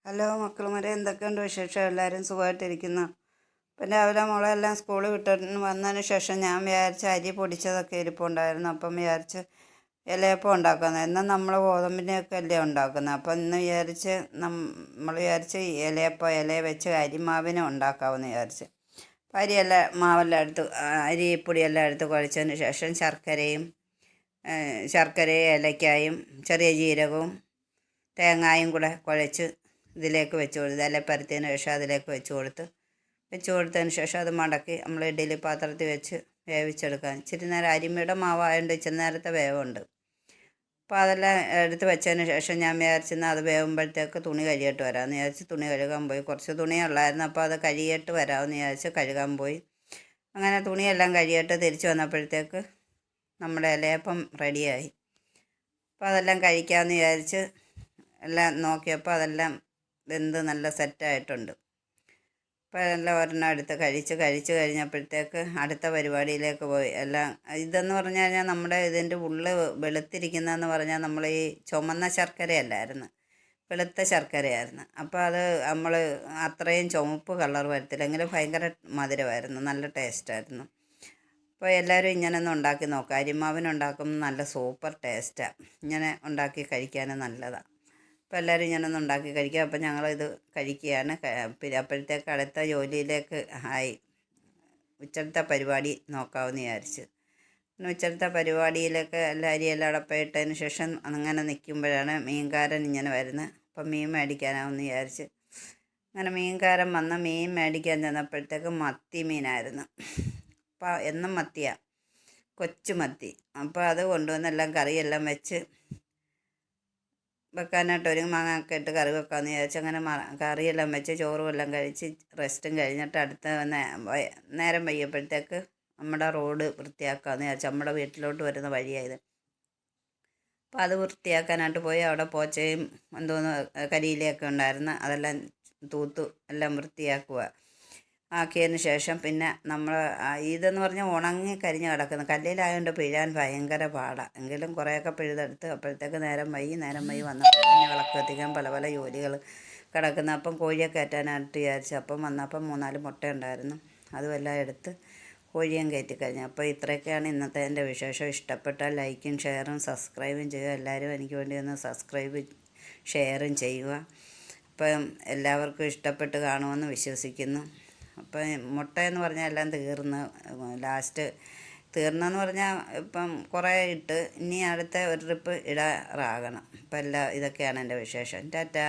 Hello മക്കളുമാരെ, എന്തൊക്കെയുണ്ട് വിശേഷം? എല്ലാവരും സുഖമായിട്ടിരിക്കുന്നു. അപ്പം രാവിലെ മോളെല്ലാം സ്കൂളിൽ വിട്ടിട്ട് വന്നതിന് ശേഷം ഞാൻ വിചാരിച്ച അരി പൊടിച്ചതൊക്കെ ഇരിപ്പുണ്ടായിരുന്നു. അപ്പം വിചാരിച്ച് ഇലയപ്പം ഉണ്ടാക്കുന്നത്. എന്നാൽ നമ്മൾ ഗോതമ്പിൻ്റെയൊക്കെ അല്ലേ ഉണ്ടാക്കുന്നത്. അപ്പം ഇന്ന് വിചാരിച്ച് നമ്മൾ വിചാരിച്ച് ഇല വെച്ച് അരിമാവിനെ ഉണ്ടാക്കാമെന്ന് വിചാരിച്ച്. അപ്പം മാവെല്ലാം എടുത്ത് അരിപ്പൊടിയെല്ലാം എടുത്ത് കുഴച്ചതിന് ശേഷം ശർക്കരയും ഏലക്കായും ചെറിയ ജീരകവും തേങ്ങായും കൂടെ കുഴച്ച് ഇതിലേക്ക് വെച്ച് കൊടുത്ത് ഇല പരത്തിയതിന് ശേഷം അതിലേക്ക് വെച്ച് കൊടുത്തതിന് ശേഷം അത് മടക്കി നമ്മൾ ഇഡ്ഡലി പാത്രത്തിൽ വെച്ച് വേവിച്ചെടുക്കാൻ. ഇച്ചിരി നേരം അരിമയുടെ മാവായതുകൊണ്ട് ഇച്ചിരി നേരത്തെ വേവുണ്ട്. അപ്പോൾ അതെല്ലാം എടുത്ത് വെച്ചതിന് ശേഷം ഞാൻ വിചാരിച്ചിരുന്ന അത് വേവുമ്പോഴത്തേക്ക് തുണി കഴുകിയിട്ട് വരാമെന്ന് വിചാരിച്ച് തുണി കഴുകാൻ പോയി. കുറച്ച് തുണിയുള്ളായിരുന്നു. അപ്പോൾ അത് കഴുകിയിട്ട് വരാമെന്ന് വിചാരിച്ച് കഴുകാൻ പോയി. അങ്ങനെ തുണിയെല്ലാം കഴുകിയിട്ട് തിരിച്ച് വന്നപ്പോഴത്തേക്ക് നമ്മുടെ ഇലയപ്പം റെഡിയായി. അപ്പോൾ അതെല്ലാം കഴിക്കാമെന്ന് വിചാരിച്ച് എല്ലാം നോക്കിയപ്പോൾ അതെല്ലാം വെന്ത് നല്ല സെറ്റായിട്ടുണ്ട്. അപ്പോൾ എല്ലാം ഒരെണ്ണം എടുത്ത് കഴിച്ച് കഴിഞ്ഞപ്പോഴത്തേക്ക് അടുത്ത പരിപാടിയിലേക്ക് പോയി. എല്ലാം ഇതെന്ന് പറഞ്ഞു കഴിഞ്ഞാൽ നമ്മുടെ ഇതിൻ്റെ ഉള്ളിൽ വെളുത്തിരിക്കുന്നതെന്ന് പറഞ്ഞാൽ നമ്മൾ ഈ ചുമന്ന ശർക്കരയല്ലായിരുന്നു, വെളുത്ത ശർക്കരയായിരുന്നു. അപ്പോൾ അത് നമ്മൾ അത്രയും ചുവപ്പ് കളർ വരത്തില്ല, എങ്കിലും ഭയങ്കര മധുരമായിരുന്നു, നല്ല ടേസ്റ്റായിരുന്നു. അപ്പോൾ എല്ലാവരും ഇങ്ങനെ ഒന്ന് ഉണ്ടാക്കി നോക്കുക. അരിമാവിനുണ്ടാക്കുമ്പോൾ നല്ല സൂപ്പർ ടേസ്റ്റാണ്. ഇങ്ങനെ ഉണ്ടാക്കി കഴിക്കാനും നല്ലതാണ്. അപ്പോൾ എല്ലാവരും ഇങ്ങനൊന്നും ഉണ്ടാക്കി കഴിക്കുക. അപ്പോൾ ഞങ്ങളിത് കഴിക്കുകയാണ്. പിന്നെ അപ്പോഴത്തേക്ക് അടുത്ത ജോലിയിലേക്ക് ആയി. ഉച്ചത്തെ പരിപാടി നോക്കാമെന്ന് വിചാരിച്ച്. പിന്നെ ഉച്ചത്തെ പരിപാടിയിലേക്ക് എല്ലാ അരിയെല്ലാം അടപ്പയിട്ടതിന് ശേഷം അങ്ങനെ നിൽക്കുമ്പോഴാണ് മീൻകാരൻ ഇങ്ങനെ വരുന്നത്. അപ്പം മീൻ മേടിക്കാനാവെന്ന് വിചാരിച്ച് അങ്ങനെ മീൻകാരൻ വന്ന് മീൻ മേടിക്കാൻ ചെന്നപ്പോഴത്തേക്ക് മത്തി മീനായിരുന്നു. അപ്പോൾ എന്നും മത്തിയാണ്, കൊച്ചു മത്തി. അപ്പോൾ അത് കൊണ്ടുവന്നെല്ലാം കറിയെല്ലാം വെച്ച് വെക്കാനായിട്ട് ഒരു മാങ്ങയൊക്കെ ഇട്ട് കറി വെക്കാമെന്ന് വിചാരിച്ച് അങ്ങനെ കറിയെല്ലാം വെച്ച് ചോറും എല്ലാം കഴിച്ച് റെസ്റ്റും കഴിഞ്ഞിട്ട് അടുത്ത നേരം വയ്യപ്പോഴത്തേക്ക് നമ്മുടെ റോഡ് വൃത്തിയാക്കാമെന്ന് വിചാരിച്ചു. നമ്മുടെ വീട്ടിലോട്ട് വരുന്ന വഴിയായത്. അപ്പോൾ അത് വൃത്തിയാക്കാനായിട്ട് പോയി. അവിടെ പോച്ചയും എന്തോന്ന് കരിയിലയൊക്കെ ഉണ്ടായിരുന്നു, അതെല്ലാം തൂത്തു എല്ലാം വൃത്തിയാക്കുക. ആക്കിയതിന് ശേഷം പിന്നെ നമ്മൾ ഇതെന്ന് പറഞ്ഞാൽ ഉണങ്ങി കരിഞ്ഞ് കിടക്കുന്നു. കല്ലിലായതുകൊണ്ട് പിഴാൻ ഭയങ്കര പാടാണ്. എങ്കിലും കുറേയൊക്കെ പിഴുതെടുത്ത് അപ്പോഴത്തേക്ക് നേരം വൈകി വന്നപ്പോൾ പിന്നെ വിളക്ക് കത്തിക്കാൻ പല പല ജോലികൾ കിടക്കുന്നു. അപ്പം കോഴിയെ കയറ്റാനായിട്ട് വിചാരിച്ചു. അപ്പം വന്നപ്പം 3-4 മുട്ട ഉണ്ടായിരുന്നു, അതുമെല്ലാം എടുത്ത് കോഴിയും കയറ്റി കഴിഞ്ഞു. അപ്പോൾ ഇത്രയൊക്കെയാണ് ഇന്നത്തെ എൻ്റെ വിശേഷം. ഇഷ്ടപ്പെട്ടാൽ ലൈക്കും ഷെയറും സബ്സ്ക്രൈബും ചെയ്യുക. എല്ലാവരും എനിക്ക് വേണ്ടി ഒന്ന് സബ്സ്ക്രൈബ് ഷെയറും ചെയ്യുക. അപ്പം എല്ലാവർക്കും ഇഷ്ടപ്പെട്ട് കാണുമെന്ന് വിശ്വസിക്കുന്നു. അപ്പം മുട്ടയെന്ന് പറഞ്ഞാൽ എല്ലാം ലാസ്റ്റ് തീർന്നെന്ന് പറഞ്ഞാൽ ഇപ്പം കുറേ ഇട്ട് ഇനി അടുത്ത ഒരു ട്രിപ്പ് ഇടാറാകണം. അപ്പം ഇതൊക്കെയാണ് എൻ്റെ വിശേഷം. ടാറ്റാ.